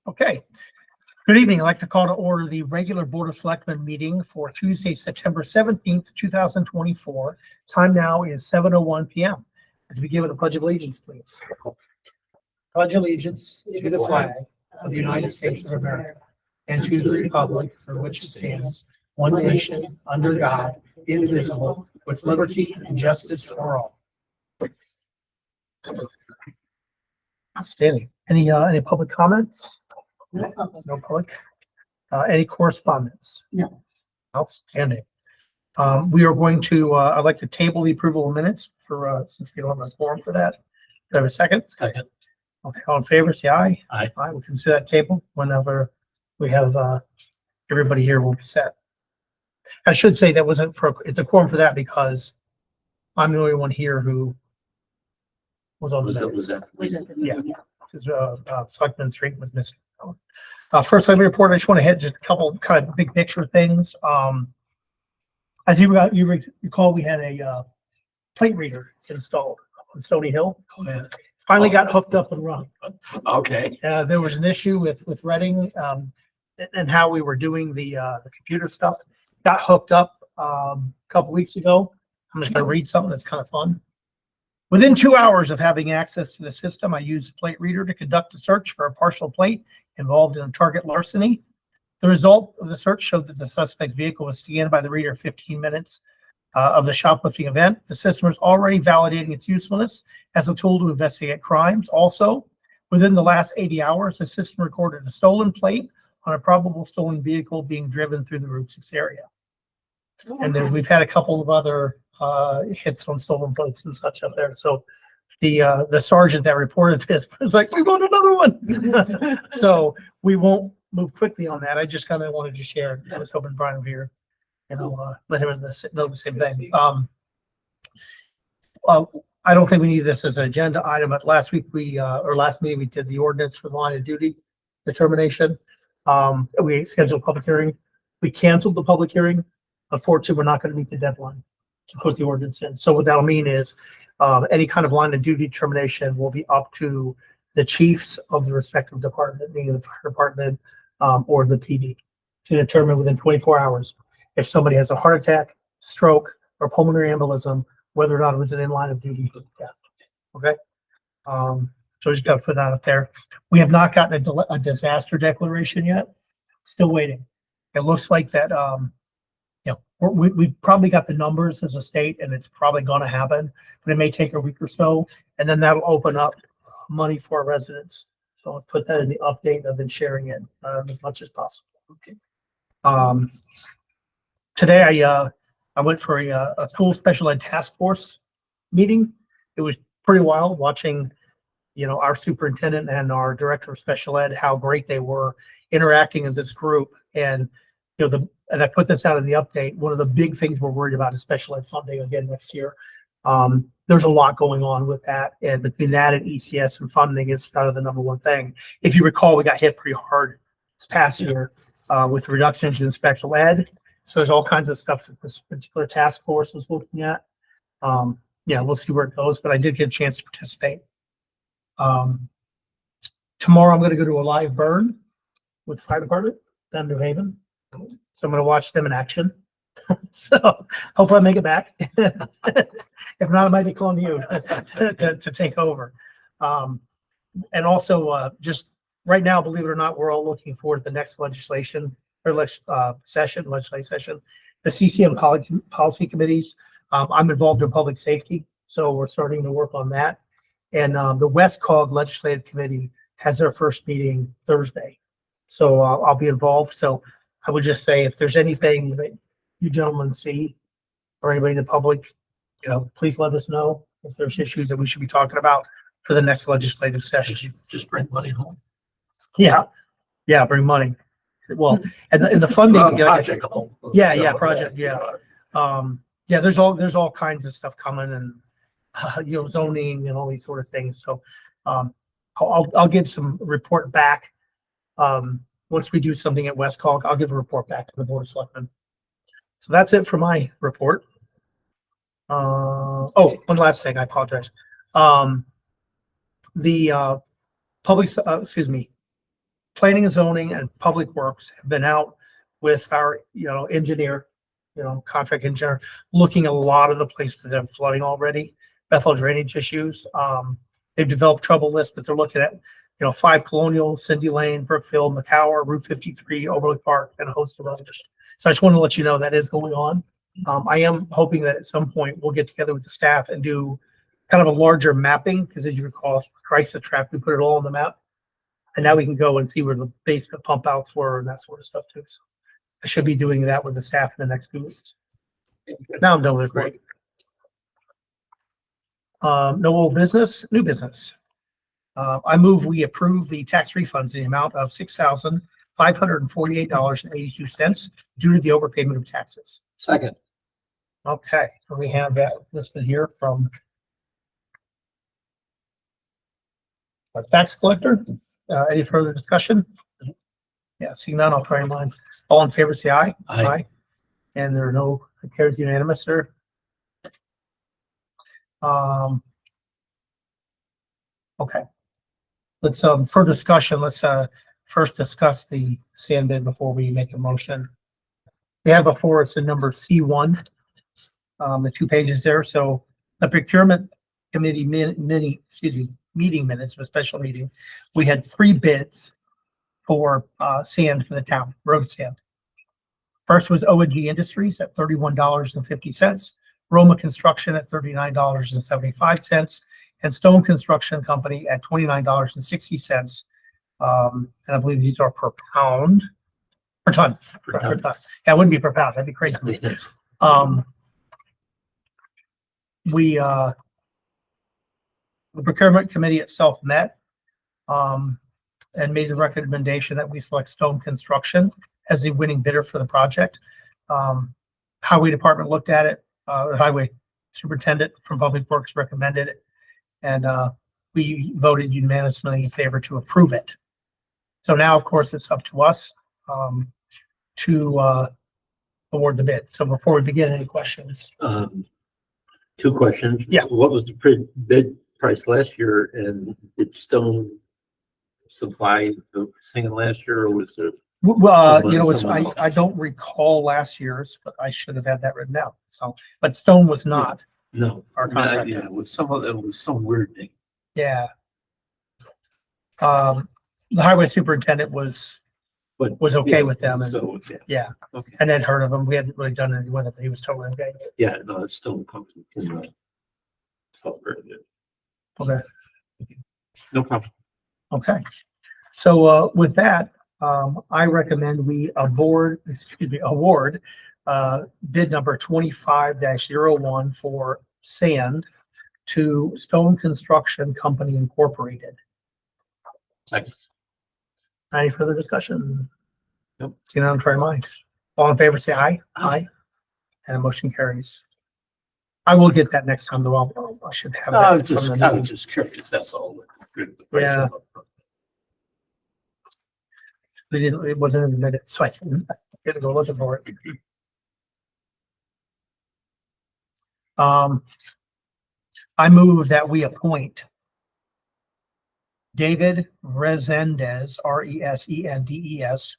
Okay. Good evening. I'd like to call to order the regular Board of Selectmen meeting for Tuesday, September 17th, 2024. Time now is 7:01 p.m. To begin with the Pledge of Allegiance, please. Pledge allegiance to the flag of the United States of America and to the republic for which it stands, one nation, under God, indivisible, with liberty and justice for all. Outstanding. Any public comments? No public. Any correspondence? No. Outstanding. We are going to, I'd like to table the approval of minutes for, since we don't have a forum for that. Do I have a second? Second. Okay, all in favor, say aye. Aye. Aye, we can see that table whenever we have, everybody here will be set. I should say that wasn't for, it's a quorum for that because I'm the only one here who was on the minutes. Yeah. Because Selectman Street was missing. First, let me report. I just want to hit just a couple kind of big picture things. As you recall, we had a plate reader installed on Stony Hill. Finally got hooked up and running. Okay. There was an issue with Reading and how we were doing the computer stuff. Got hooked up a couple weeks ago. I'm just going to read something that's kind of fun. Within 2 hours of having access to the system, I used a plate reader to conduct a search for a partial plate involved in a target larceny. The result of the search showed that the suspect's vehicle was scanned by the reader 15 minutes of the shoplifting event. The system is already validating its usefulness as a tool to investigate crimes. Also, within the last 80 hours, the system recorded a stolen plate on a probable stolen vehicle being driven through the Route 6 area. And then we've had a couple of other hits on stolen plates and such up there. So the sergeant that reported this was like, we want another one. So we won't move quickly on that. I just kind of wanted to share. I was hoping Brian would hear, let him know the same thing. I don't think we need this as an agenda item, but last week last meeting we did the ordinance for the line of duty determination. We scheduled a public hearing. We canceled the public hearing. Unfortunately, we're not going to meet the deadline to put the ordinance in. So what that'll mean is any kind of line of duty determination will be up to the chiefs of the respective department, being the fire department or the PD, to determine within 24 hours if somebody has a heart attack, stroke, or pulmonary embolism, whether or not it was an in line of duty death. Okay. So we just got to put that up there. We have not gotten a disaster declaration yet. Still waiting. It looks like that. We've probably got the numbers as a state, and it's probably going to happen, but it may take a week or so, and then that'll open up money for our residents. So I'll put that in the update. I've been sharing it as much as possible. Okay. Today I went for a school special ed task force meeting. It was pretty wild watching, our superintendent and our director of special ed, how great they were interacting in this group. And and I put this out in the update. One of the big things we're worried about is special ed funding again next year. There's a lot going on with that, and between that and ECS and funding is kind of the number one thing. If you recall, we got hit pretty hard this past year with reductions in special ed. So there's all kinds of stuff that this particular task force is looking at. We'll see where it goes, but I did get a chance to participate. Tomorrow I'm going to go to a live burn with the fire department down in New Haven. So I'm going to watch them in action. So hopefully I make it back. If not, I might be calling you to take over. And also just right now, believe it or not, we're all looking forward to the next legislative session, the CCM policy committees. I'm involved in public safety, so we're starting to work on that. And the West Cog Legislative Committee has their first meeting Thursday. So I'll be involved. So I would just say, if there's anything that you gentlemen see or anybody in the public, please let us know if there's issues that we should be talking about for the next legislative session. Just bring money home. Yeah, bring money. Well, and the funding, project. Project. There's all kinds of stuff coming, and zoning and all these sort of things. So I'll give some report back. Once we do something at West Cog, I'll give a report back to the Board of Selectmen. So that's it for my report. One last thing, I apologize. The planning and zoning and public works have been out with our, engineer, contract engineer, looking at a lot of the places that have flooding already, Bethel drainage issues. They've developed trouble lists, but they're looking at, 5 Colonial, Cindy Lane, Brookfield, McCower, Route 53, Overlook Park, and a host of others. So I just want to let you know that is going on. I am hoping that at some point we'll get together with the staff and do kind of a larger mapping, because as you recall, crisis trap, we put it all on the map. And now we can go and see where the basement pump outs were and that sort of stuff too. So I should be doing that with the staff in the next 2 weeks. Now I'm done with it. No old business, new business. I move we approve the tax refunds in the amount of $6,548.82 due to the overpayment of taxes. Second. Okay, so we have that listed here from our tax collector. Any further discussion? Yeah, seeing none, I'll try your minds. All in favor, say aye. Aye. And there are no, it carries unanimous, sir. Okay. Let's, for discussion, let's, first discuss the sand bid before we make a motion. We have before us a number C1, the 2 pages there. So the procurement committee meeting minutes of a special meeting, we had 3 bids for sand for the town, road sand. First was O&G Industries at $31.50, Roma Construction at $39.75, and Stone Construction Company at $29.60. And I believe these are per pound, per ton. Per ton. Yeah, it wouldn't be per pound. That'd be crazy. The procurement committee itself met and made the recommendation that we select Stone Construction as the winning bidder for the project. Highway department looked at it. The highway superintendent from Public Works recommended it, and we voted unanimously in favor to approve it. So now, of course, it's up to us to award the bid. So before we begin, any questions? 2 questions. Yeah. What was the bid price last year, and did Stone supply the singing last year, or was there? Well, Someone else. I don't recall last year's, but I should have had that written down. So, but Stone was not. No. Our contractor. Yeah, it was some weird thing. Yeah. The highway superintendent was okay with them, and So, yeah, okay. and had heard of him. We hadn't really done anything with it, but he was totally okay. Yeah, no, it's Stone comes from so very good. Okay. No problem. Okay. So with that, I recommend we award bid number 25-01 for sand to Stone Construction Company Incorporated. Second. Any further discussion? Nope. See none, try your mind. All in favor, say aye. Aye. And a motion carries. I will get that next time, though. I should have I that. was from the meeting. just curious, that's all. Yeah. It wasn't in the minutes, so I didn't go looking for it. I move that we appoint David Resendez, Resendes,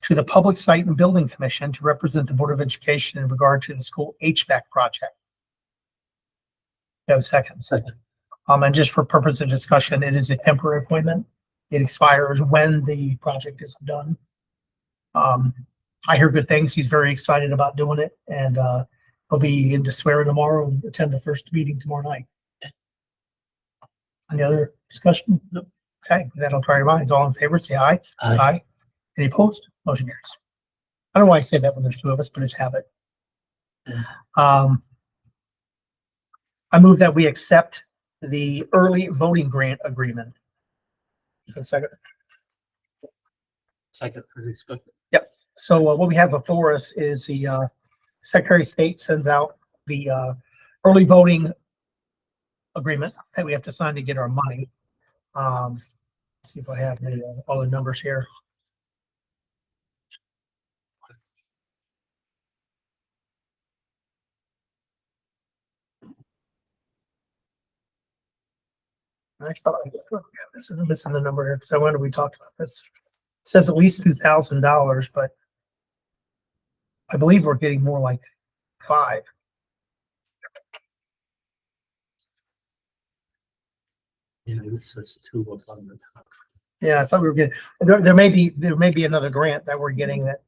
to the Public Site and Building Commission to represent the Board of Education in regard to the school HVAC project. You have a second? Second. And just for purpose of discussion, it is a temporary appointment. It expires when the project is done. I hear good things. He's very excited about doing it, and he'll be in to swear tomorrow and attend the first meeting tomorrow night. Any other discussion? No. Okay, that'll try your minds. All in favor, say aye. Aye. Any opposed? Motion carries. I don't know why I say that when there's 2 of us, but it's habit. I move that we accept the early voting grant agreement. A second. Second for discussion. So what we have before us is the Secretary of State sends out the early voting agreement that we have to sign to get our money. Let's see if I have all the numbers here. I thought this is missing the number here because I wonder we talked about this. It says at least $2,000, but I believe we're getting more like 5. Yeah, this says 2 up on the top. Yeah, I thought we were getting, there may be another grant that we're getting that,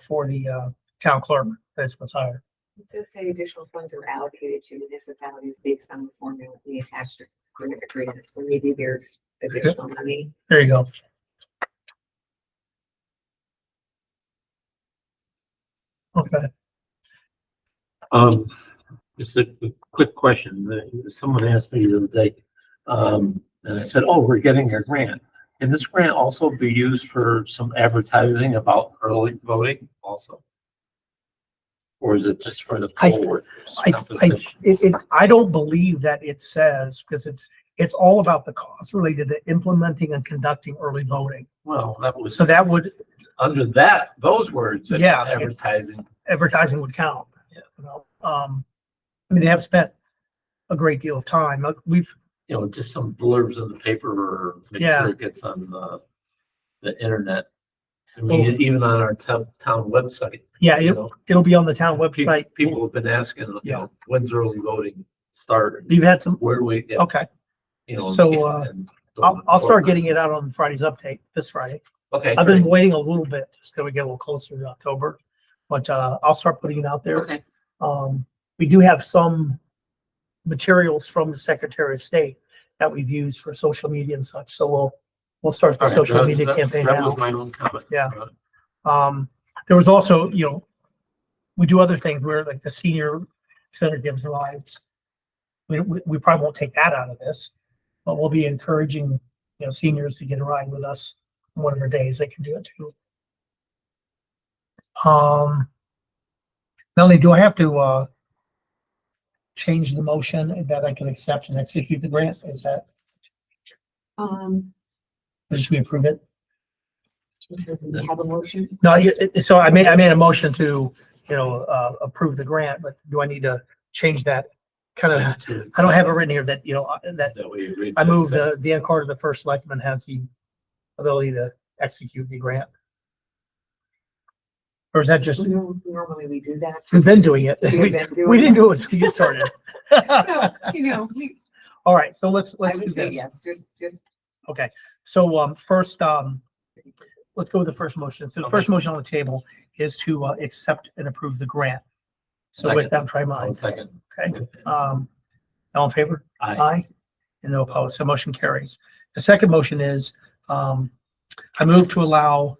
for the, town clerk that's what's higher. It does say additional funds are allocated to municipalities based on the formula we attached to grant agreement, so maybe there's additional money. There you go. Okay. Just a quick question. Someone asked me the other day, and I said, "Oh, we're getting a grant. Can this grant also be used for some advertising about early voting also? Or is it just for the poll workers? I don't believe that it says, because it's all about the costs related to implementing and conducting early voting. Well, that was, So that would, under those words, that Yeah. advertising. would count. Yeah. You know, I mean, they have spent a great deal of time. We've, Just some blurbs in the paper or make Yeah. sure it gets on the internet. I mean, even on our town website. yeah, you know, it'll be on the town website. people have been asking, Yeah. when's early voting start? You've had some, Where do we get, okay. you know? So, and- I'll start getting it out on Friday's update this Friday. Okay. I've been great. waiting a little bit just till we get a little closer to October, but, I'll start putting it out there. Okay. We do have some materials from the Secretary of State that we've used for social media and such, so we'll start the All right, social that- media that- campaign That was now. my own comment. Yeah. There was also, we do other things where like the senior center gives rides. We probably won't take that out of this, but we'll be encouraging, seniors to get a ride with us on whatever days they can do it too. Melanie, do I have to, change the motion that I can accept and execute the grant? Is that, or just we approve it? So do we have a motion? No, so I made a motion to, approve the grant, but do I need to change that? Kind of, I don't have it written here that, that That we agreed. I to move accept. Dan Carter, the first selectman, has the ability to execute the grant. Or is that just, Normally we do that. we've been doing it. We've been doing We didn't it. do it until you started. So, All right, so let's I do would say this. yes, just. Okay, so, first, let's go with the first motion. So the first motion on the table is to, accept and approve the grant. So with Second. that, try One mine. second. Okay, all in favor? Aye. Aye. And no opposed, so motion carries. The second motion is, I move to allow,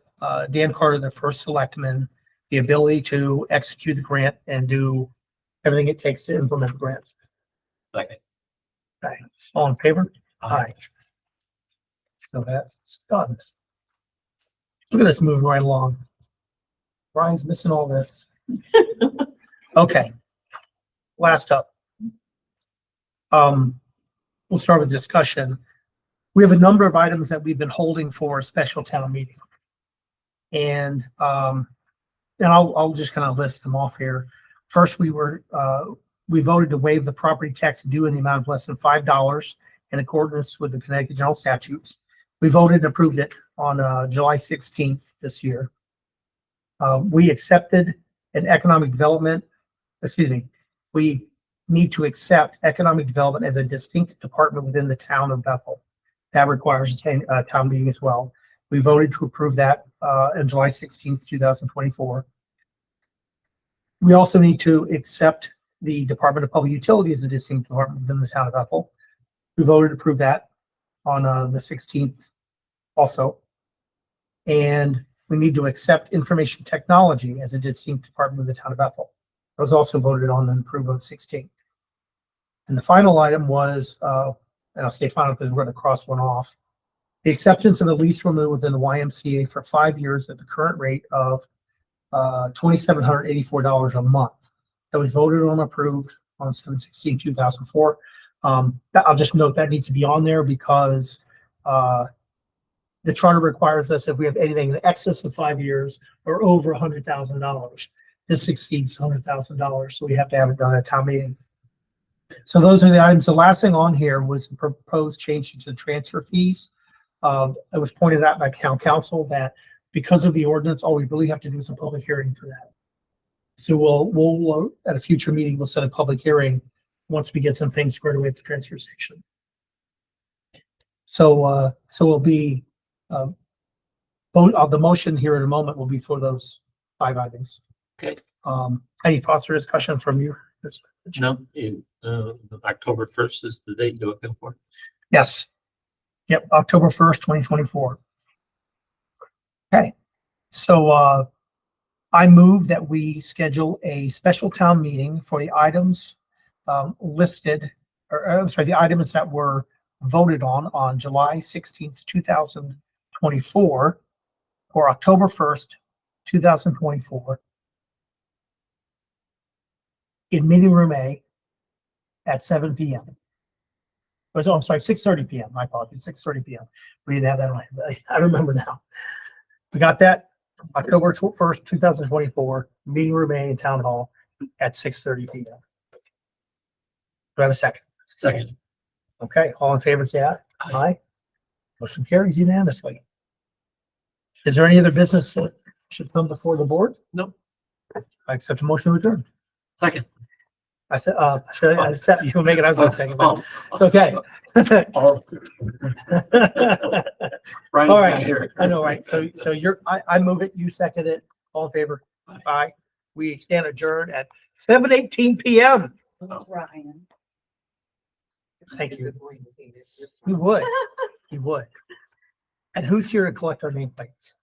Dan Carter, the first selectman, the ability to execute the grant and do everything it takes to implement the grant. Second. All in favor? Aye. So that's done. Look at this moving right along. Brian's missing all this. Okay. Last up. We'll start with discussion. We have a number of items that we've been holding for a special town meeting. And I'll just kind of list them off here. First, we voted to waive the property tax due in the amount of less than $5 in accordance with the Connecticut General Statutes. We voted and approved it on July 16th this year. We accepted an economic development, we need to accept economic development as a distinct department within the town of Bethel. That requires a town meeting as well. We voted to approve that on July 16th, 2024. We also need to accept the Department of Public Utilities as a distinct department within the town of Bethel. We voted to approve that on the 16th also. And we need to accept information technology as a distinct department of the town of Bethel. That was also voted on and approved on the 16th. And the final item was, and I'll say final because we're going to cross one off, the acceptance of a lease renewal within the YMCA for 5 years at the current rate of $2,784 a month. That was voted on and approved on 7/16/2004. I'll just note that needs to be on there because the charter requires us if we have anything in excess of 5 years or over $100,000. This exceeds $100,000, so we have to have it done at town meeting. So those are the items. The last thing on here was the proposed change to transfer fees. It was pointed out by town council that because of the ordinance, all we really have to do is a public hearing for that. So we'll at a future meeting, we'll set a public hearing once we get some things squared away at the transfer station. So we'll be, the motion here in a moment will be for those 5 items. Okay. Any thoughts or discussion from you? No, October 1st is the date you're looking for. Yes. Yep, October 1st, 2024. Okay, so I move that we schedule a special town meeting for the items listed, or I'm sorry, the items that were voted on July 16th, 2024 for October 1st, 2024 in meeting room A at 7 p.m. Oh, I'm sorry, 6:30 p.m. My apologies, 6:30 p.m. We didn't have that on, but I remember now. We got that October 1st, 2024, meeting room A in Town Hall at 6:30 p.m. Do I have a second? Second. Okay, all in favor, say aye. Aye. Motion carries unanimously. Is there any other business that should come before the board? No. I accept a motion to adjourn. Second. I said, you can make it, I was gonna second, but Oh, it's okay. oh. Brian's All not right, here. I know, right? So I move it, you second it, all in favor? Aye. Aye. We stand adjourned at 7:18 p.m. Ryan. Thank you. Disappointed. You would, you would. And who's here to collect our nameplates?